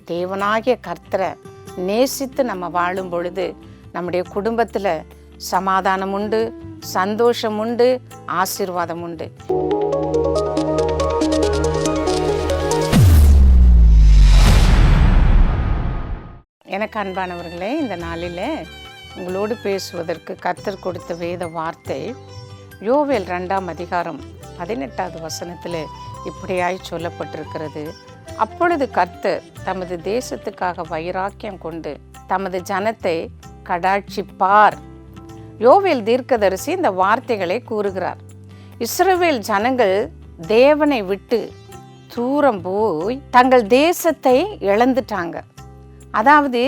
தேவனாகிய கர்த்தரை நேசித்து நம்ம வாழும் பொழுது நம்முடைய குடும்பத்தில் சமாதானம் உண்டு, சந்தோஷம் உண்டு, ஆசீர்வாதம் உண்டு. எனக்கு அன்பானவர்களே, இந்த நாளில் உங்களோடு பேசுவதற்கு கர்த்தர் கொடுத்த வேத வார்த்தை யோவேல் 2ஆம் அதிகாரம் 18வது வசனத்தில் இப்படியாய் சொல்லப்பட்டிருக்கிறது. அப்பொழுது கர்த்தர் தமது தேசத்துக்காக வைராக்கியம் கொண்டு தமது ஜனத்தை கடாட்சிப்பார். யோவேல் தீர்க்கதரிசி இந்த வார்த்தைகளை கூறுகிறார். இஸ்ரவேல் ஜனங்கள் தேவனை விட்டு தூரம் போய் தங்கள் தேசத்தை இழந்துட்டாங்க. அதாவது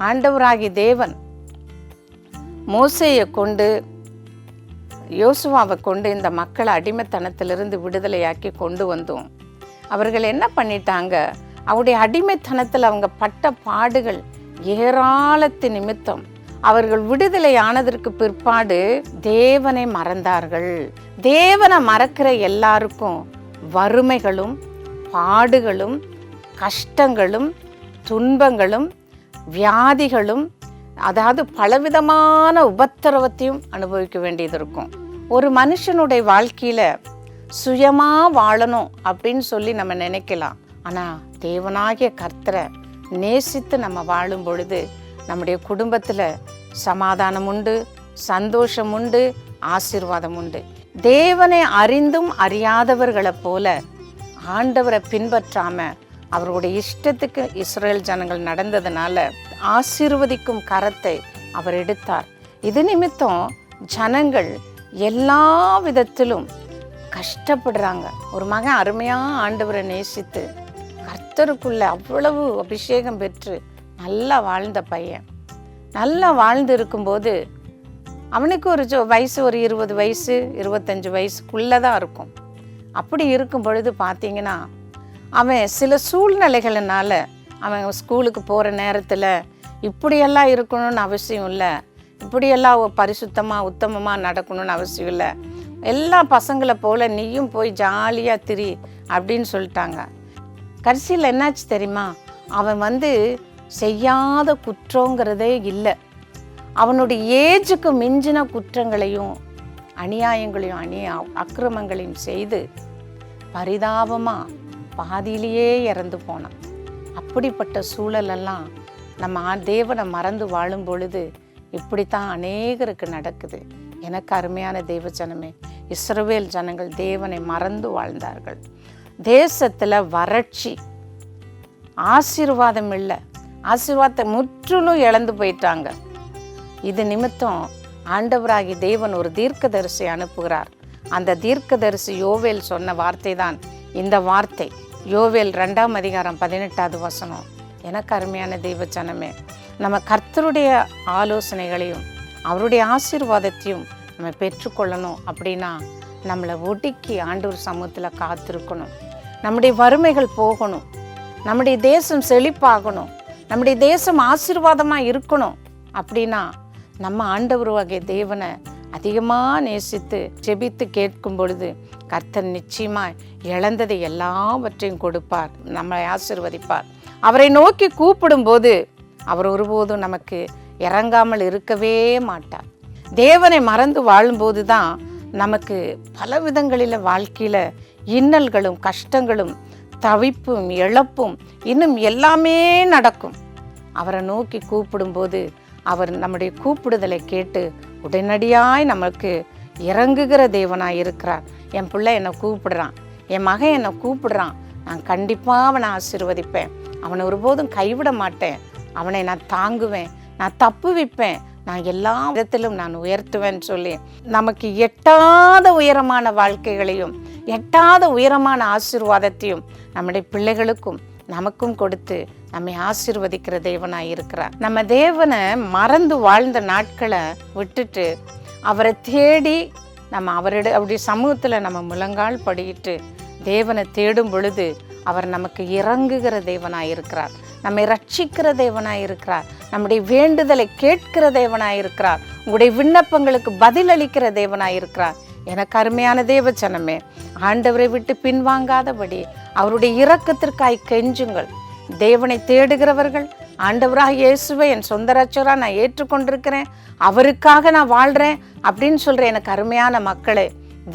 ஆண்டவராகிய தேவன் மோசேயை கொண்டு யோசுவாவை கொண்டு இந்த மக்களை அடிமைத்தனத்திலிருந்து விடுதலையாக்கி கொண்டு வந்தோம். அவர்கள் என்ன பண்ணிட்டாங்க? அவருடைய அடிமைத்தனத்தில் அவங்க பட்ட பாடுகள் ஏராளத்து நிமித்தம் அவர்கள் விடுதலை ஆனதற்கு பிற்பாடு தேவனை மறந்தார்கள். தேவனை மறக்கிற எல்லாருக்கும் வறுமைகளும் பாடுகளும் கஷ்டங்களும் துன்பங்களும் வியாதிகளும், அதாவது பலவிதமான உபத்திரவத்தையும் அனுபவிக்க வேண்டியது இருக்கும். ஒரு மனுஷனுடைய வாழ்க்கையில சுயமா வாழணும் அப்படின்னு சொல்லி நம்ம நினைக்கலாம். ஆனா தேவனாகிய கர்த்தரை நேசித்து நம்ம வாழும் பொழுது நம்முடைய குடும்பத்துல சமாதானம் உண்டு, சந்தோஷம் உண்டு, ஆசீர்வாதம் உண்டு. தேவனை அறிந்தும் அறியாதவர்களை போல ஆண்டவரை பின்பற்றாம அவருடைய இஷ்டத்துக்கு இஸ்ரேல் ஜனங்கள் நடந்ததுனால ஆசீர்வதிக்கும் கரத்தை அவர் எடுத்தார். இது நிமித்தம் ஜனங்கள் எல்லா விதத்திலும் கஷ்டப்படுறாங்க. ஒரு மகன் அருமையா ஆண்டவரை நேசித்து கர்த்தருக்குள்ள அவ்வளவு அபிஷேகம் பெற்று நல்லா வாழ்ந்த பையன், நல்லா வாழ்ந்து இருக்கும்போது அவனுக்கு ஒரு வயசு ஒரு 20 வயசு 25 வயசுக்குள்ளதான் இருக்கும். அப்படி இருக்கும் பொழுது பார்த்தீங்கன்னா அவன் சில சூழ்நிலைகளினால அவன் ஸ்கூலுக்கு போகிற நேரத்தில் இப்படியெல்லாம் இருக்கணும்னு அவசியம் இல்லை, இப்படியெல்லாம் பரிசுத்தமாக உத்தமமாக நடக்கணும்னு அவசியம் இல்லை, எல்லா பசங்களை போல் நீயும் போய் ஜாலியாக திரி அப்படின்னு சொல்லிட்டாங்க. கடைசியில் என்னாச்சு தெரியுமா? அவன் செய்யாத குற்றங்கிறதே இல்லை. அவனுடைய ஏஜுக்கு மிஞ்சின குற்றங்களையும் அநியாயங்களையும் அக்கிரமங்களையும் செய்து பரிதாபமாக பாதியிலேயே இறந்து போனான். அப்படிப்பட்ட சூழலெல்லாம் நம்ம தேவனை மறந்து வாழும் பொழுது இப்படித்தான் அநேகருக்கு நடக்குது. எனக்கு அருமையான தேவ ஜனமே, இஸ்ரவேல் ஜனங்கள் தேவனை மறந்து வாழ்ந்தார்கள். தேசத்தில் வறட்சி, ஆசீர்வாதம் இல்லை, ஆசீர்வாதத்தை முற்றிலும் இழந்து போயிட்டாங்க. இது நிமித்தம் ஆண்டவராகிய தேவன் ஒரு தீர்க்கதரிசி அனுப்புகிறார். அந்த தீர்க்கதரிசி யோவேல் சொன்ன வார்த்தை தான் இந்த வார்த்தை. யோவேல் 2ஆம் அதிகாரம் 18வது வசனம். எனக்கு அருமையான தெய்வ ஜனமே, நம்ம கர்த்தருடைய ஆலோசனைகளையும் அவருடைய ஆசீர்வாதத்தையும் நம்ம பெற்றுக்கொள்ளணும். அப்படின்னா நம்மளை ஒடுக்கி ஆண்டவர் சமூகத்தில் காத்திருக்கணும். நம்முடைய வறுமைகள் போகணும், நம்முடைய தேசம் செழிப்பாகணும், நம்முடைய தேசம் ஆசீர்வாதமாக இருக்கணும். அப்படின்னா நம்ம ஆண்டவராகிய தேவனை அதிகமாக நேசித்து ஜெபித்து கேட்கும் பொழுது கர்த்தர் நிச்சயமாய் இழந்ததை எல்லாவற்றையும் கொடுப்பார், நம்மை ஆசீர்வதிப்பார். அவரை நோக்கி கூப்பிடும் போது அவர் ஒருபோதும் நமக்கு இறங்காமல் இருக்கவே மாட்டார். தேவனை மறந்து வாழும்போது தான் நமக்கு பல விதங்களில் வாழ்க்கையில் இன்னல்களும் கஷ்டங்களும் தவிப்பும் இழப்பும் இன்னும் எல்லாமே நடக்கும். அவரை நோக்கி கூப்பிடும்போது அவர் நம்முடைய கூப்பிடுதலை கேட்டு உடனடியாய் நமக்கு இறங்குகிற தேவனாய் இருக்கிறார். என் பிள்ளை என்னை கூப்பிடுறான், என் மகன் என்னை கூப்பிடுறான், நான் கண்டிப்பாக அவனை ஆசீர்வதிப்பேன், அவனை ஒருபோதும் கைவிட மாட்டேன், அவனை நான் தாங்குவேன், நான் தப்புவிப்பேன், நான் எல்லா விதத்திலும் நான் உயர்த்துவேன்னு சொல்லி நமக்கு எட்டாத உயரமான வாழ்க்கைகளையும் எட்டாத உயரமான ஆசீர்வாதத்தையும் நம்முடைய பிள்ளைகளுக்கும் நமக்கும் கொடுத்து நம்மை ஆசீர்வதிக்கிற தேவனாய் இருக்கிறார். நம்ம தேவனை மறந்து வாழ்ந்த நாட்களை விட்டுட்டு அவரை தேடி நம்ம அவருடைய சமூகத்தில் நம்ம முழங்கால் படியிட்டு தேவனை தேடும் பொழுது அவர் நமக்கு இறங்குகிற தேவனாய் இருக்கிறார், நம்மை ரட்சிக்கிற தேவனாய் இருக்கிறார், நம்முடைய வேண்டுதலை கேட்கிற தேவனாய் இருக்கிறார், உங்களுடைய விண்ணப்பங்களுக்கு பதில் அளிக்கிற தேவனாய் இருக்கிறார். எனக்கு அருமையான தேவ ஜனமே, ஆண்டவரை விட்டு பின்வாங்காதபடி அவருடைய இரக்கத்திற்காய் கெஞ்சுங்கள். தேவனை தேடுகிறவர்கள், ஆண்டவராக இயேசுவை என் சொந்த ரட்சகராக நான் ஏற்றுக்கொண்டிருக்கிறேன், அவருக்காக நான் வாழ்கிறேன் அப்படின்னு சொல்கிற எனக்கு அருமையான மக்களே,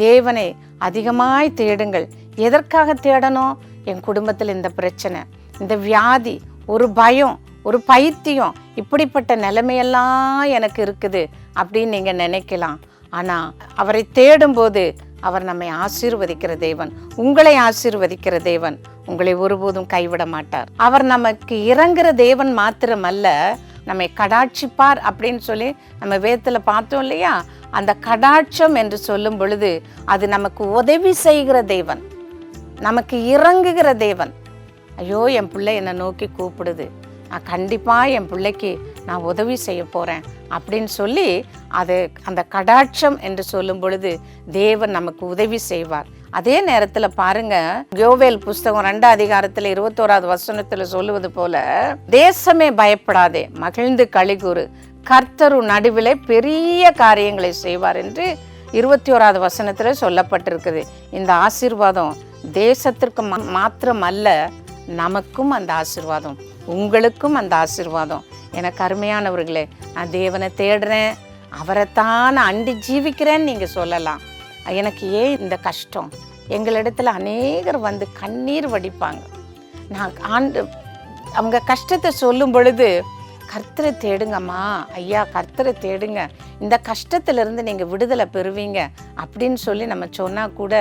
தேவனை அதிகமாய் தேடுங்கள். எதற்காக தேடணும்? என் குடும்பத்தில் இந்த பிரச்சனை, இந்த வியாதி, ஒரு பயம், ஒரு பைத்தியம், இப்படிப்பட்ட நிலைமையெல்லாம் எனக்கு இருக்குது அப்படின்னு நீங்கள் நினைக்கலாம். ஆனால் அவரை தேடும்போது அவர் நம்மை ஆசீர்வதிக்கிற தேவன், உங்களை ஆசீர்வதிக்கிற தேவன், உங்களை ஒருபோதும் கைவிட மாட்டார். அவர் நமக்கு இறங்குற தேவன் மாத்திரமல்ல, நம்மை கடாட்சிப்பார் அப்படின்னு சொல்லி நம்ம வேதத்தில் பார்த்தோம் இல்லையா? அந்த கடாட்சம் என்று சொல்லும் பொழுது அது நமக்கு உதவி செய்கிற தேவன், நமக்கு இறங்குகிற தேவன். ஐயோ, என் பிள்ளை என்னை நோக்கி கூப்பிடுது, நான் கண்டிப்பாக என் பிள்ளைக்கு நான் உதவி செய்ய போகிறேன் அப்படின்னு சொல்லி அது அந்த கடாட்சம் என்று சொல்லும் பொழுது தேவன் நமக்கு உதவி செய்வார். அதே நேரத்தில் பாருங்க, யோவேல் புஸ்தகம் 2 அதிகாரத்தில் 21வது வசனத்தில் சொல்லுவது போல, தேசமே பயப்படாதே, மகிழ்ந்து களிகூறு, கர்த்தர் நடுவிலே பெரிய காரியங்களை செய்வார் என்று 21வது வசனத்தில் சொல்லப்பட்டிருக்குது. இந்த ஆசீர்வாதம் தேசத்திற்கு மாத்திரம் அல்ல, நமக்கும் அந்த ஆசீர்வாதம், உங்களுக்கும் அந்த ஆசீர்வாதம். எனக்கு அருமையானவர்களே, நான் தேவனை தேடுறேன், அவரைத்தான் அண்டி ஜீவிக்கிறேன்னு நீங்கள் சொல்லலாம். எனக்கு ஏன் இந்த கஷ்டம்? எங்களிடத்துல அநேகர் வந்து கண்ணீர் வடிப்பாங்க. நான் அவங்க கஷ்டத்தை சொல்லும் பொழுது, கர்த்தரை தேடுங்கம்மா ஐயா, கர்த்தரை தேடுங்க, இந்த கஷ்டத்திலிருந்து நீங்கள் விடுதலை பெறுவீங்க அப்படின்னு சொல்லி நம்ம சொன்னால் கூட,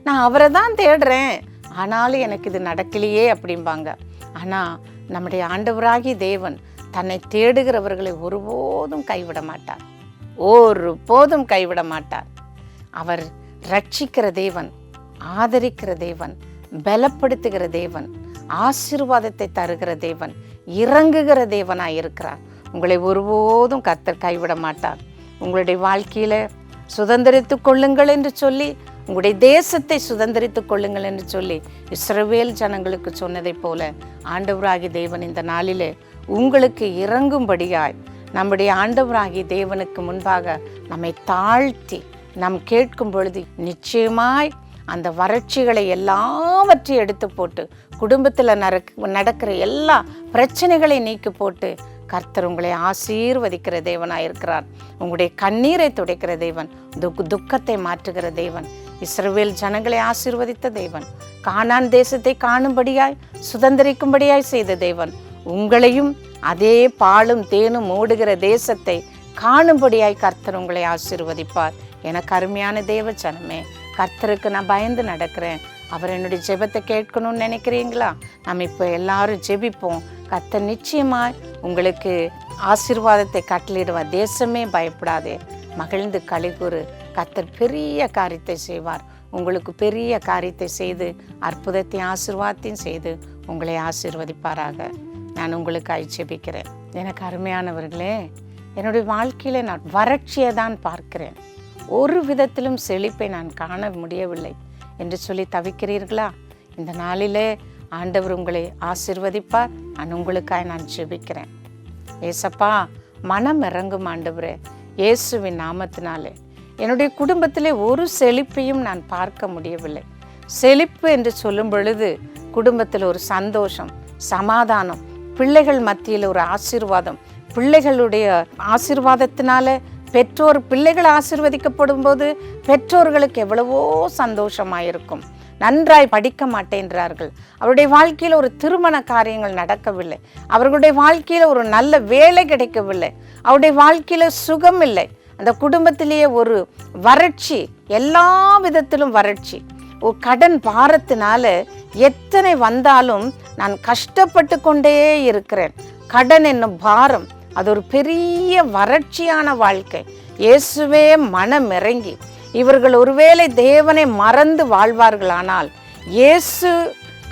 நான் அவரை தான் தேடுறேன், ஆனாலும் எனக்கு இது நடக்கலையே அப்படிம்பாங்க. ஆனால் நம்முடைய ஆண்டவராகிய தேவன் தன்னை தேடுகிறவர்களை ஒருபோதும் கைவிட மாட்டார், ஒருபோதும் கைவிட மாட்டார். அவர் ரட்சிக்கிற தேவன், ஆதரிக்கிற தேவன், பலப்படுத்துகிற தேவன், ஆசீர்வாதத்தை தருகிற தேவன், இறங்குகிற தேவனாய் இருக்கிறார். உங்களை ஒருபோதும் கர்த்தர் கைவிட மாட்டார். உங்களுடைய வாழ்க்கையில சுதந்திரித்து கொள்ளுங்கள் என்று சொல்லி, உங்களுடைய தேசத்தை சுதந்திரித்து கொள்ளுங்கள் என்று சொல்லி இஸ்ரவேல் ஜனங்களுக்கு சொன்னதை போல ஆண்டவராகிய தேவன் இந்த நாளிலே உங்களுக்கு இறங்கும்படியாய் நம்முடைய ஆண்டவராகிய தேவனுக்கு முன்பாக நம்மை தாழ்த்தி நாம் கேட்கும் பொழுது நிச்சயமாய் அந்த வறட்சிகளை எல்லாவற்றையும் எடுத்து போட்டு, குடும்பத்தில் நடக்கிற எல்லா பிரச்சனைகளை நீக்கி போட்டு கர்த்தர் உங்களை ஆசீர்வதிக்கிற தேவனாய் இருக்கிறார். உங்களுடைய கண்ணீரை துடைக்கிற தேவன், துக்கத்தை மாற்றுகிற தேவன், இஸ்ரவேல் ஜனங்களை ஆசீர்வதித்த தேவன், கானான் தேசத்தை காணும்படியாய் சுதந்திரிக்கும்படியாய் செய்த தேவன், உங்களையும் அதே பாலும் தேனும் ஓடுகிற தேசத்தை காணும்படியாய் கர்த்தர் உங்களை ஆசீர்வதிப்பார். எனக்கு அருமையான தேவ ஜனமே, கர்த்தருக்கு நான் பயந்து நடக்கிறேன், அவர் என்னுடைய ஜெபத்தை கேட்கணும்னு நினைக்கிறீங்களா? நம்ம இப்போ எல்லாரும் ஜெபிப்போம். கர்த்தர் நிச்சயமாய் உங்களுக்கு ஆசீர்வாதத்தை கட்டளிடுவார். தேசமே பயப்படாதே, மகிழ்ந்து களிகூறு, கர்த்தர் பெரிய காரியத்தை செய்வார். உங்களுக்கு பெரிய காரியத்தை செய்து அற்புதத்தையும் ஆசீர்வாதத்தையும் செய்து உங்களை ஆசீர்வதிப்பாராக. நான் உங்களுக்கு ஜெபிக்கிறேன். எனக்கு அருமையானவர்களே, என்னுடைய வாழ்க்கையில் நான் வறட்சியை தான் பார்க்கிறேன், ஒரு விதத்திலும் செழிப்பை நான் காண முடியவில்லை என்று சொல்லி தவிக்கிறீர்களா? இந்த நாளிலே ஆண்டவர் உங்களை ஆசீர்வதிப்பார். நான் உங்களுக்காக நான் ஜெபிக்கிறேன். ஏசப்பா, மனம் இறங்கும் ஆண்டவரே, இயேசுவின் நாமத்தினாலே என்னுடைய குடும்பத்திலே ஒரு செழிப்பையும் நான் பார்க்க முடியவில்லை. செழிப்பு என்று சொல்லும் பொழுது குடும்பத்தில் ஒரு சந்தோஷம், சமாதானம், பிள்ளைகள் மத்தியில் ஒரு ஆசீர்வாதம், பிள்ளைகளுடைய ஆசீர்வாதத்தினால பெற்றோர் பிள்ளைகள் ஆசீர்வதிக்கப்படும் போது பெற்றோர்களுக்கு எவ்வளவோ சந்தோஷமாயிருக்கும். நன்றாய் படிக்க மாட்டேன்றார்கள், அவருடைய வாழ்க்கையில் ஒரு திருமண காரியங்கள் நடக்கவில்லை, அவர்களுடைய வாழ்க்கையில் ஒரு நல்ல வேலை கிடைக்கவில்லை, அவருடைய வாழ்க்கையில் சுகம் இல்லை, அந்த குடும்பத்திலேயே ஒரு வறட்சி, எல்லா விதத்திலும் வறட்சி, ஒரு கடன் பாரத்தினால எத்தனை வந்தாலும் நான் கஷ்டப்பட்டு கொண்டே இருக்கிறேன். கடன் என்னும் பாரம், அது ஒரு பெரிய வறட்சியான வாழ்க்கை. இயேசுவே மனம் இறங்கி இவர்கள் ஒருவேளை தேவனை மறந்து வாழ்வார்களானால், இயேசு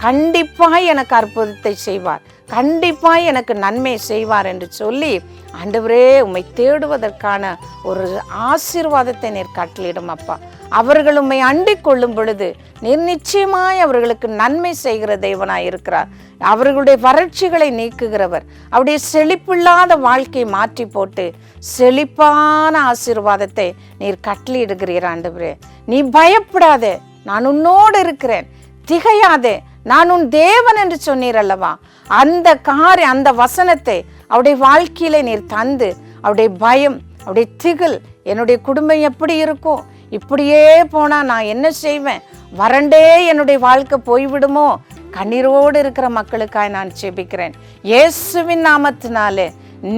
கண்டிப்பாய் எனக்கு அற்புதத்தை செய்வார், கண்டிப்பாய் எனக்கு நன்மை செய்வார் என்று சொல்லி, ஆண்டவரே உம்மை தேடுவதற்கான ஒரு ஆசீர்வாதத்தை நீர் கட்டளிடும் அப்பா. அவர்கள் உம்மை அண்டிக் கொள்ளும் பொழுது நீர் நிச்சயமாய் அவர்களுக்கு நன்மை செய்கிற தேவனாய் இருக்கிறார். அவர்களுடைய வறட்சிகளை நீக்குகிறவர், அவருடைய செழிப்பில்லாத வாழ்க்கையை மாற்றி போட்டு செழிப்பான ஆசீர்வாதத்தை நீர் கட்டளிடுகிறீர். ஆண்டவரே, நீ பயப்படாதே, நான் உன்னோடு இருக்கிறேன், திகையாதே, நான் உன் தேவன் என்று சொன்னீர் அல்லவா. அந்த வசனத்தை அவருடைய வாழ்க்கையில நீர் தந்து, அவருடைய பயம், அவருடைய திகில், என்னுடைய குடும்பம் எப்படி இருக்கும், இப்படியே போனா நான் என்ன செய்வேன், வறண்டே என்னுடைய வாழ்க்கை போய்விடுமோ, கண்ணீரோடு இருக்கிற மக்களுக்காய் நான் ஜெபிக்கிறேன். இயேசுவின் நாமத்தினாலே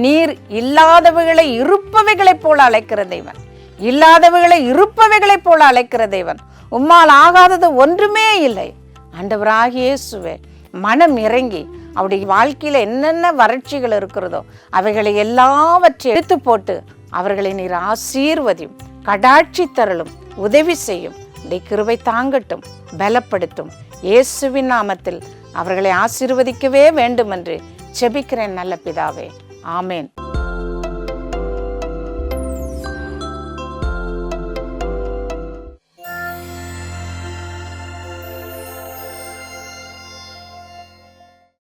நீர் இல்லாதவைகளை இருப்பவைகளைப் போல அழைக்கிற தேவன், இல்லாதவைகளை இருப்பவைகளைப் போல அழைக்கிற தேவன். உம்மால் ஆகாதது ஒன்றுமே இல்லை. ஆண்டவராகிய இயேசுவே, மனம் இறங்கி அவருடைய வாழ்க்கையில என்னென்ன வறட்சிகள் இருக்கிறதோ அவைகளை எல்லாவற்றையும் எடுத்து போட்டு அவர்களை நீர் ஆசீர்வதியும், கடாட்சி தரலும், உதவி செய்யும். கிருபை தாங்கட்டும், பலப்படுத்தும். இயேசுவின் நாமத்தில் அவர்களை ஆசீர்வதிக்கவே வேண்டும் என்று ஜெபிக்கிறேன் நல்ல பிதாவே. ஆமேன்.